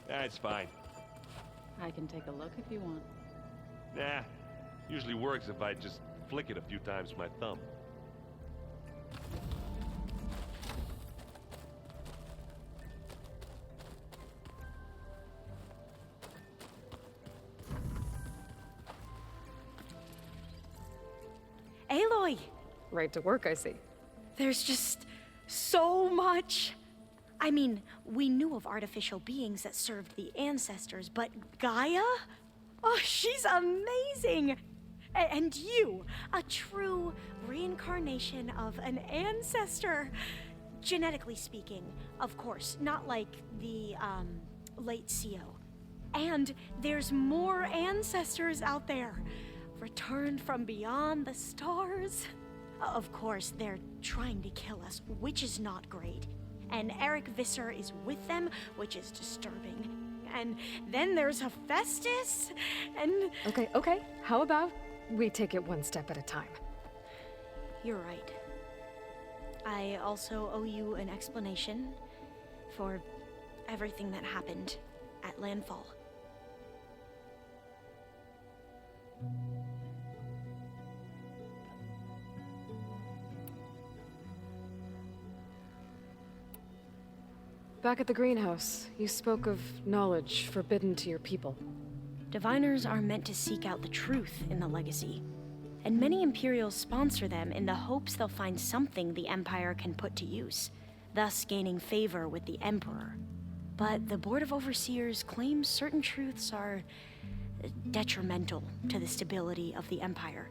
It's fine. I can take a look if you want. Nah, usually works if I just flick it a few times with my thumb. Aloy! Right to work, I see. There's just so much. I mean, we knew of artificial beings that served the ancestors, but Gaia? Oh, she's amazing! And you, a true reincarnation of an ancestor. Genetically speaking, of course, not like the, late CO. And there's more ancestors out there, returned from beyond the stars. Of course, they're trying to kill us, which is not great. And Eric Visser is with them, which is disturbing. And then there's Hephaestus, and... Okay. How about we take it one step at a time? You're right. I also owe you an explanation for everything that happened at Landfall. Back at the greenhouse, you spoke of knowledge forbidden to your people. Diviners are meant to seek out the truth in the legacy, and many Imperials sponsor them in the hopes they'll find something the Empire can put to use, thus gaining favor with the Emperor. But the Board of Overseers claims certain truths are detrimental to the stability of the Empire,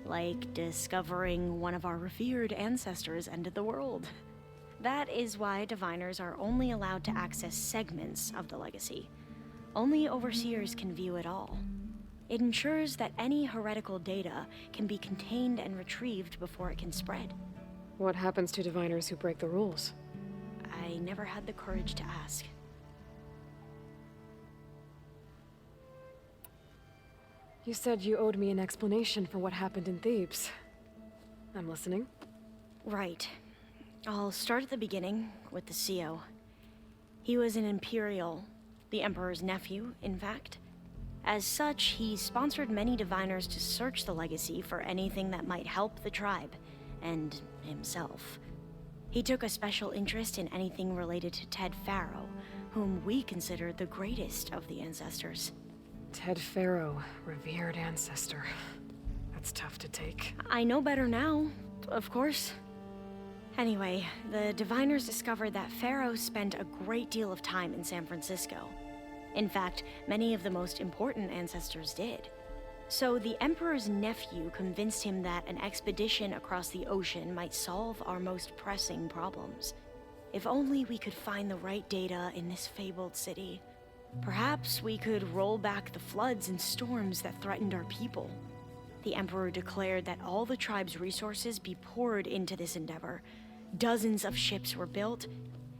like discovering one of our revered ancestors ended the world. That is why Diviners are only allowed to access segments of the legacy. Only Overseers can view it all. It ensures that any heretical data can be contained and retrieved before it can spread. What happens to Diviners who break the rules? I never had the courage to ask. You said you owed me an explanation for what happened in Thebes. I'm listening. Right. I'll start at the beginning, with the CO. He was an Imperial, the Emperor's nephew, in fact. As such, he sponsored many Diviners to search the legacy for anything that might help the tribe, and himself. He took a special interest in anything related to Ted Faro, whom we consider the greatest of the ancestors. Ted Faro, revered ancestor. That's tough to take. I know better now, of course. Anyway, the Diviners discovered that Faro spent a great deal of time in San Francisco. In fact, many of the most important ancestors did. So the Emperor's nephew convinced him that an expedition across the ocean might solve our most pressing problems. If only we could find the right data in this fabled city. Perhaps we could roll back the floods and storms that threatened our people. The Emperor declared that all the tribe's resources be poured into this endeavor. Dozens of ships were built,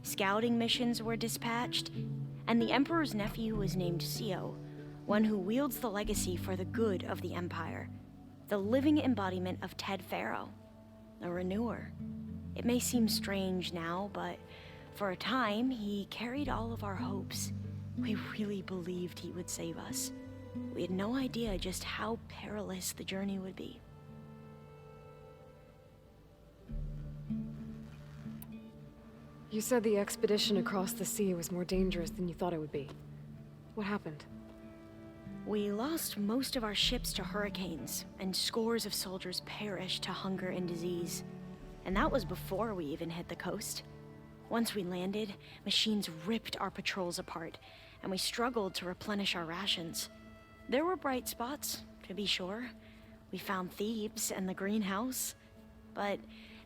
scouting missions were dispatched, and the Emperor's nephew was named CO, one who wields the legacy for the good of the Empire, the living embodiment of Ted Faro, a renewer. It may seem strange now, but for a time, he carried all of our hopes. We really believed he would save us. We had no idea just how perilous the journey would be. You said the expedition across the sea was more dangerous than you thought it would be. What happened? We lost most of our ships to hurricanes, and scores of soldiers perished to hunger and disease. And that was before we even hit the coast. Once we landed, machines ripped our patrols apart, and we struggled to replenish our rations. There were bright spots, to be sure. We found Thebes and the greenhouse, but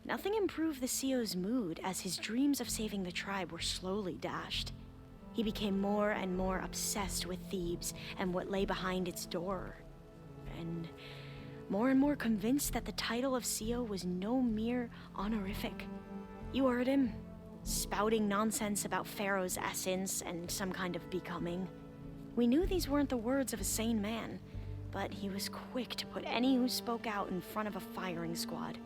nothing improved the CO's mood as his dreams of saving the tribe were slowly dashed. He became more and more obsessed with Thebes and what lay behind its door, and more convinced that the title of CO was no mere honorific. You heard him, spouting nonsense about Pharaoh's essence and some kind of becoming. We knew these weren't the words of a sane man, but he was quick to put any who spoke out in front of a firing squad.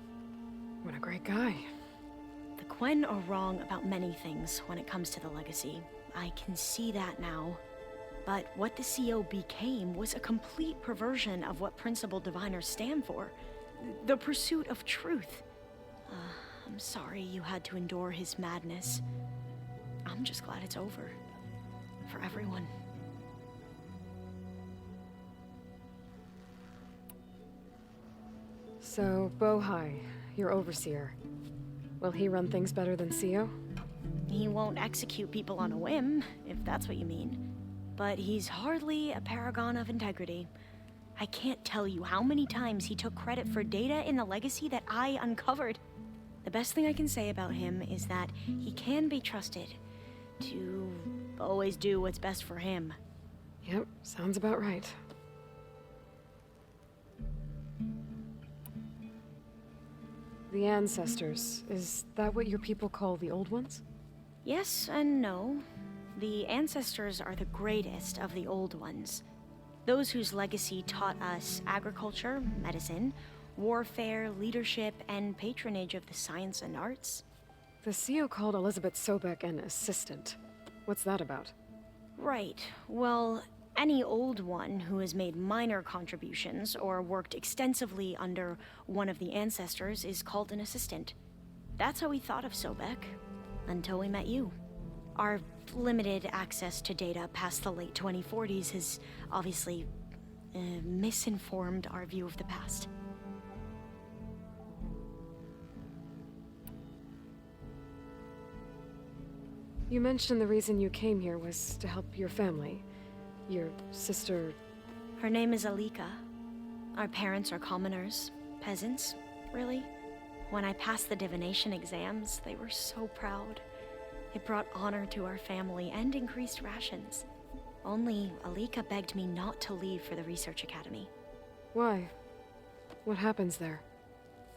What a great guy. The Quen are wrong about many things when it comes to the legacy. I can see that now. But what the CO became was a complete perversion of what principled diviners stand for. The pursuit of truth. I'm sorry you had to endure his madness. I'm just glad it's over. For everyone. So, Bohai, your overseer. Will he run things better than CO? He won't execute people on a whim, if that's what you mean. But he's hardly a paragon of integrity. I can't tell you how many times he took credit for data in the legacy that I uncovered. The best thing I can say about him is that he can be trusted to always do what's best for him. Yep, sounds about right. The ancestors, is that what your people call the old ones? Yes and no. The ancestors are the greatest of the old ones. Those whose legacy taught us agriculture, medicine, warfare, leadership, and patronage of the science and arts. The CO called Elizabeth Sobek an assistant. What's that about? Right. Well, any old one who has made minor contributions or worked extensively under one of the ancestors is called an assistant. That's how we thought of Sobek, until we met you. Our limited access to data past the late 2040s has obviously misinformed our view of the past. You mentioned the reason you came here was to help your family. Your sister... Her name is Alika. Our parents are commoners, peasants, really. When I passed the divination exams, they were so proud. It brought honor to our family and increased rations. Only Alika begged me not to leave for the research academy. Why? What happens there?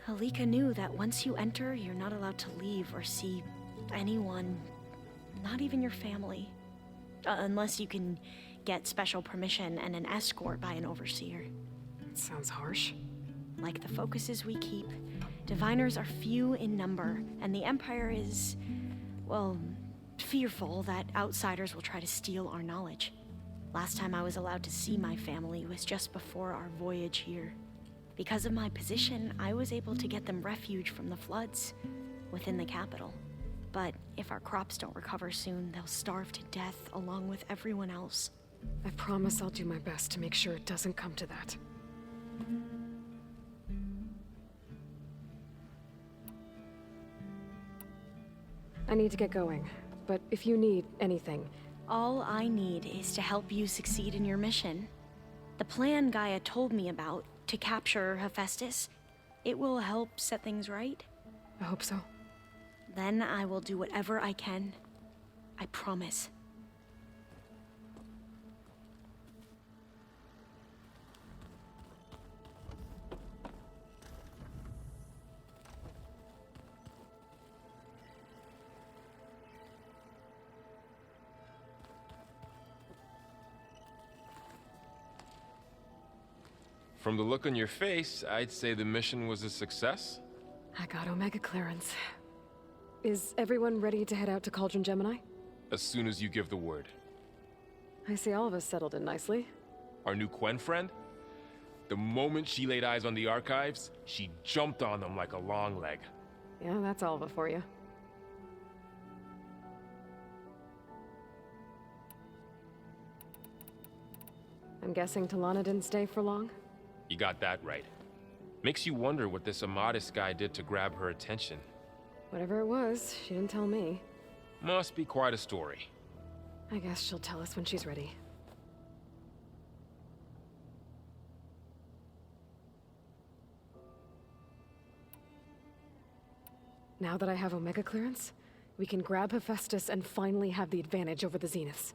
Alika knew that once you enter, you're not allowed to leave or see anyone, not even your family. Unless you can get special permission and an escort by an overseer. It sounds harsh. Like the focuses we keep, diviners are few in number, and the Empire is, well, fearful that outsiders will try to steal our knowledge. Last time I was allowed to see my family was just before our voyage here. Because of my position, I was able to get them refuge from the floods within the capital. But if our crops don't recover soon, they'll starve to death along with everyone else. I promise I'll do my best to make sure it doesn't come to that. I need to get going, but if you need anything... All I need is to help you succeed in your mission. The plan Gaia told me about, to capture Hephaestus, it will help set things right. I hope so. Then I will do whatever I can. I promise. From the look on your face, I'd say the mission was a success. I got Omega clearance. Is everyone ready to head out to Cauldron Gemini? As soon as you give the word. I see all of us settled in nicely. Our new Quen friend? The moment she laid eyes on the archives, she jumped on them like a long leg. Yeah, that's Alva for you. I'm guessing Talana didn't stay for long? You got that right. Makes you wonder what this Amadis guy did to grab her attention. Whatever it was, she didn't tell me. Must be quite a story. I guess she'll tell us when she's ready. Now that I have Omega clearance, we can grab Hephaestus and finally have the advantage over the Zeniths.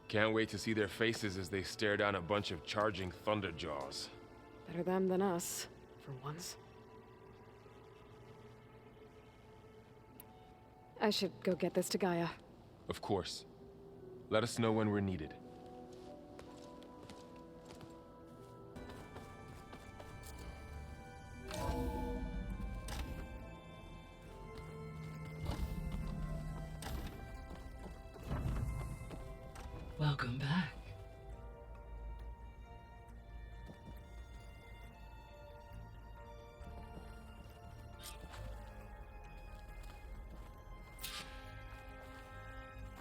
Can't wait to see their faces as they stare down a bunch of charging Thunderjaws. Better them than us, for once. I should go get this to Gaia. Of course. Let us know when we're needed. Welcome back.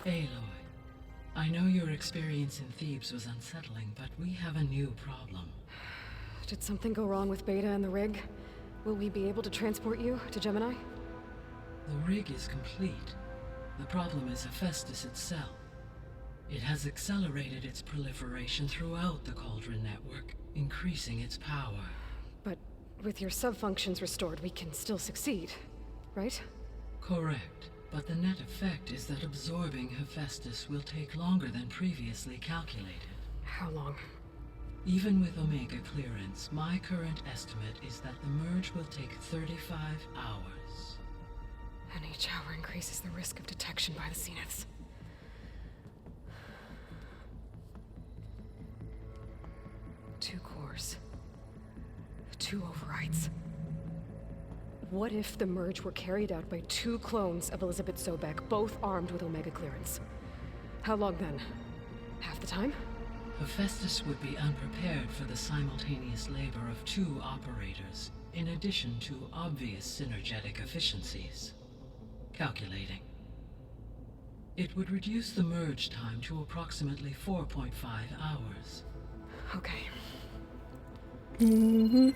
Aloy, I know your experience in Thebes was unsettling, but we have a new problem. Did something go wrong with Beta and the rig? Will we be able to transport you to Gemini? The rig is complete. The problem is Hephaestus itself. It has accelerated its proliferation throughout the Cauldron network, increasing its power. But with your sub-functions restored, we can still succeed, right? Correct. But the net effect is that absorbing Hephaestus will take longer than previously calculated. How long? Even with Omega clearance, my current estimate is that the merge will take 35 hours. And each hour increases the risk of detection by the Zeniths. Two cores. Two overrides. What if the merge were carried out by two clones of Elizabeth Sobek, both armed with Omega clearance? How long then? Half the time? Hephaestus would be unprepared for the simultaneous labor of two operators, in addition to obvious synergetic efficiencies. Calculating. It would reduce the merge time to approximately 4.5 hours. Okay. Mm-hmm.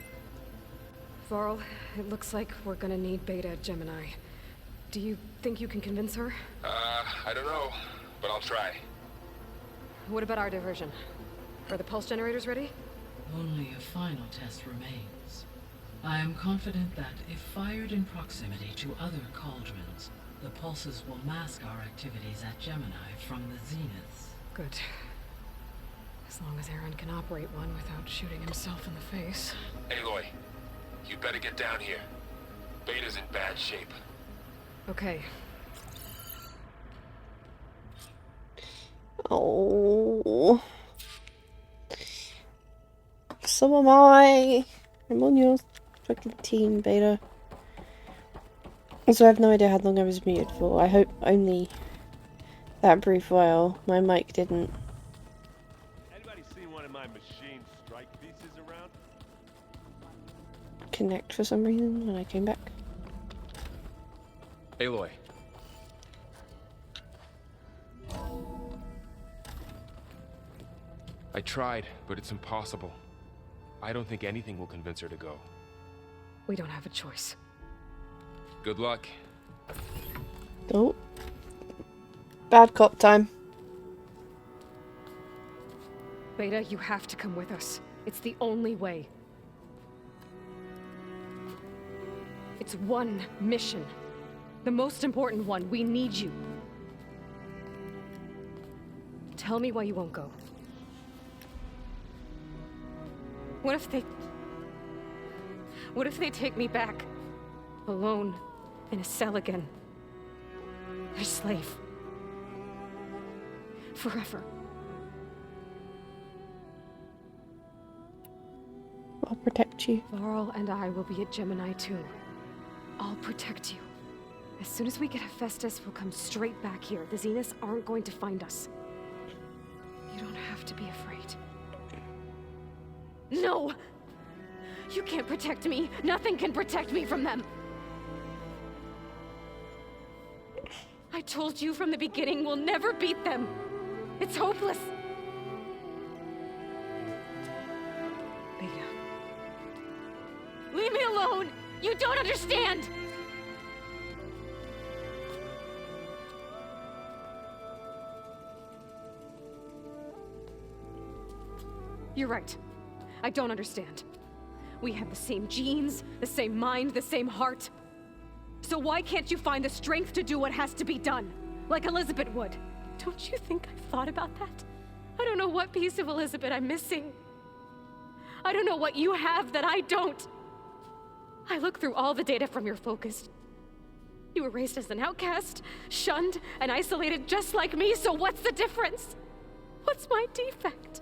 Varl, it looks like we're gonna need Beta at Gemini. Do you think you can convince her? I don't know, but I'll try. What about our diversion? Are the pulse generators ready? Only a final test remains. I am confident that if fired in proximity to other cauldrons, the pulses will mask our activities at Gemini from the Zeniths. Good. As long as Aaron can operate one without shooting himself in the face. Aloy, you better get down here. Beta's in bad shape. Okay. Oh. So am I. I'm on your fucking team, Beta. Also, I have no idea how long I was muted for. I hope only that brief while. My mic didn't. Anybody seen one of my machine strike pieces around? Connect for some reason when I came back. Aloy. I tried, but it's impossible. I don't think anything will convince her to go. We don't have a choice. Good luck. Oh. Bad cop time. Beta, you have to come with us. It's the only way. It's one mission. The most important one. We need you. Tell me why you won't go. What if they take me back? Alone, in a cell again. A slave. Forever. I'll protect you. Varl and I will be at Gemini too. I'll protect you. As soon as we get Hephaestus, we'll come straight back here. The Zeniths aren't going to find us. You don't have to be afraid. No! You can't protect me. Nothing can protect me from them. I told you from the beginning, we'll never beat them. It's hopeless. Beta. Leave me alone! You don't understand! You're right. I don't understand. We have the same genes, the same mind, the same heart. So why can't you find the strength to do what has to be done? Like Elizabeth would. Don't you think I've thought about that? I don't know what piece of Elizabeth I'm missing. I don't know what you have that I don't. I look through all the data from your focus. You were raised as an outcast, shunned, and isolated just like me, so what's the difference? What's my defect?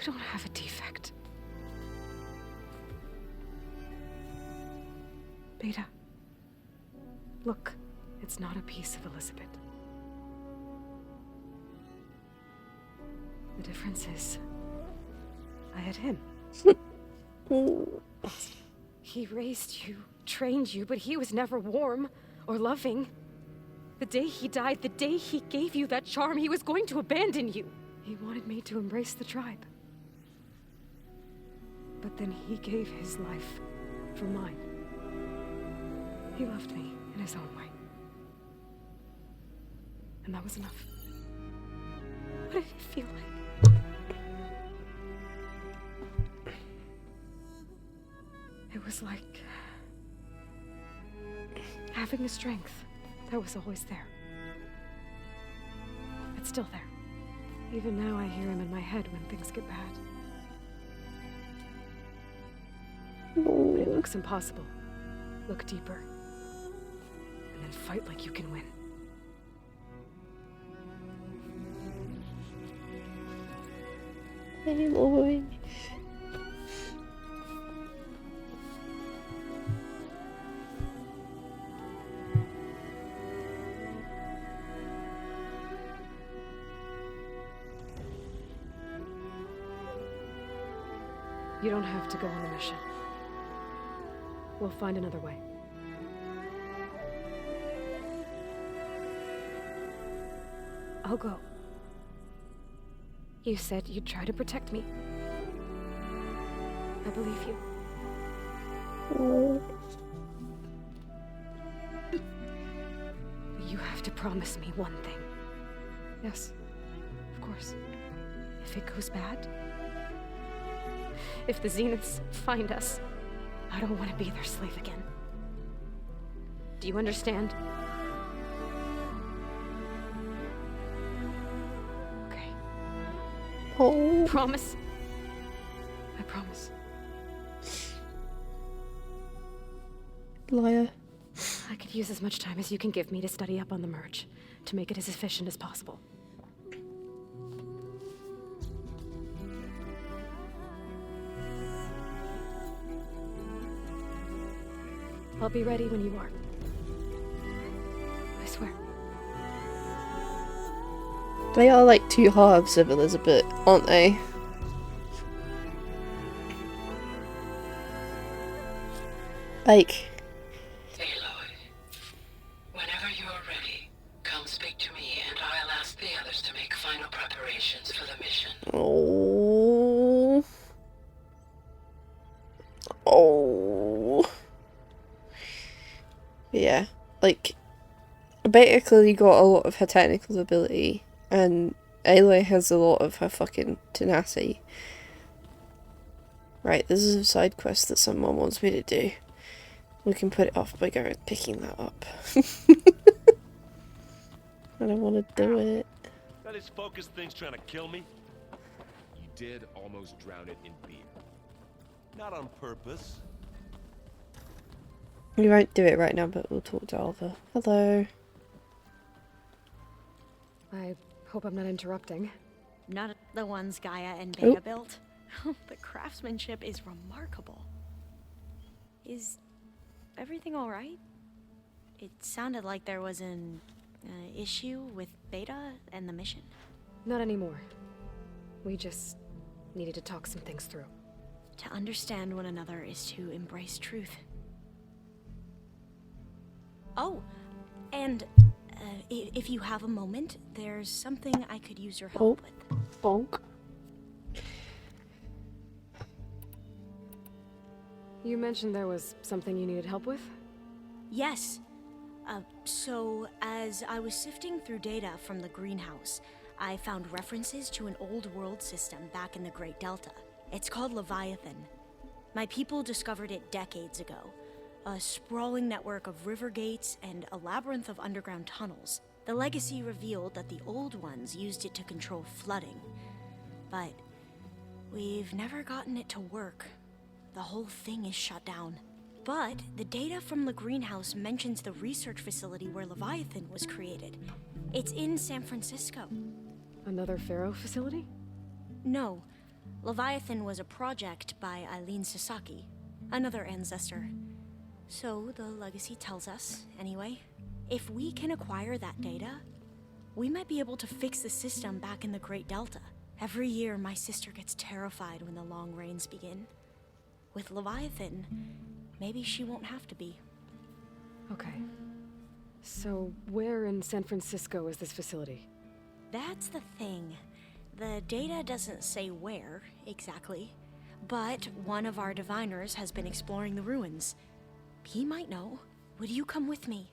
don't have a defect. Beta. Look, it's not a piece of Elizabeth. The difference is, I had him. He raised you, trained you, but he was never warm or loving. The day he died, the day he gave you that charm, he was going to abandon you. He wanted me to embrace the tribe. But then he gave his life for mine. He loved me in his own way. And that was enough. What did it feel like? It was like having the strength that was always there. It's still there. Even now I hear him in my head when things get bad. But it looks impossible. Look deeper. And then fight like you can win. Hey, boy. You don't have to go on the mission. We'll find another way. I'll go. You said you'd try to protect me. I believe you. But you have to promise me one thing. Yes, of course. If it goes bad, if the Zeniths find us, I don't want to be their slave again. Do you understand? Okay. Oh. Promise? I promise. Liar. I could use as much time as you can give me to study up on the merge, to make it as efficient as possible. I'll be ready when you are. I swear. They are like two halves of Elizabeth, aren't they? Like... Aloy, whenever you are ready, come speak to me and I'll ask the others to make final preparations for the mission. Oh... Oh... Yeah, like, Beta clearly got a lot of her technical ability, and Aloy has a lot of her fucking tenacity. Right, this is a side quest that someone wants me to do. We can put it off by going picking that up. I don't want to do it. That is focus thing's trying to kill me. You did almost drown it in beer. Not on purpose. We won't do it right now, but we'll talk to Oliver. Hello. I hope I'm not interrupting. Not the ones Gaia and Beta built. The craftsmanship is remarkable. Is everything alright? It sounded like there was an issue with Beta and the mission. Not anymore. We just needed to talk some things through. To understand one another is to embrace truth. Oh, and if you have a moment, there's something I could use your help with. Bonk. You mentioned there was something you needed help with? Yes. So, as I was sifting through data from the greenhouse, I found references to an old world system back in the Great Delta. It's called Leviathan. My people discovered it decades ago. A sprawling network of river gates and a labyrinth of underground tunnels. The legacy revealed that the old ones used it to control flooding. But we've never gotten it to work. The whole thing is shut down. But the data from the greenhouse mentions the research facility where Leviathan was created. It's in San Francisco. Another Pharaoh facility? No. Leviathan was a project by Eileen Sasaki, another ancestor. So the legacy tells us, anyway, if we can acquire that data, we might be able to fix the system back in the Great Delta. Every year, my sister gets terrified when the long rains begin. With Leviathan, maybe she won't have to be. Okay. So, where in San Francisco is this facility? That's the thing. The data doesn't say where, exactly. But one of our diviners has been exploring the ruins. He might know. Would you come with me?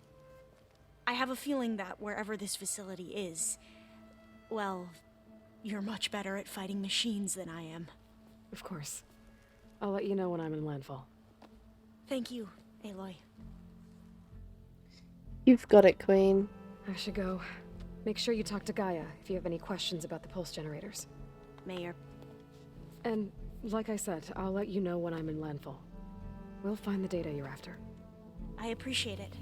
I have a feeling that wherever this facility is, well, you're much better at fighting machines than I am. Of course. I'll let you know when I'm in landfall. Thank you, Aloy. You've got it, Queen. I should go. Make sure you talk to Gaia if you have any questions about the pulse generators. Mayor. And, like I said, I'll let you know when I'm in landfall. We'll find the data you're after. I appreciate it.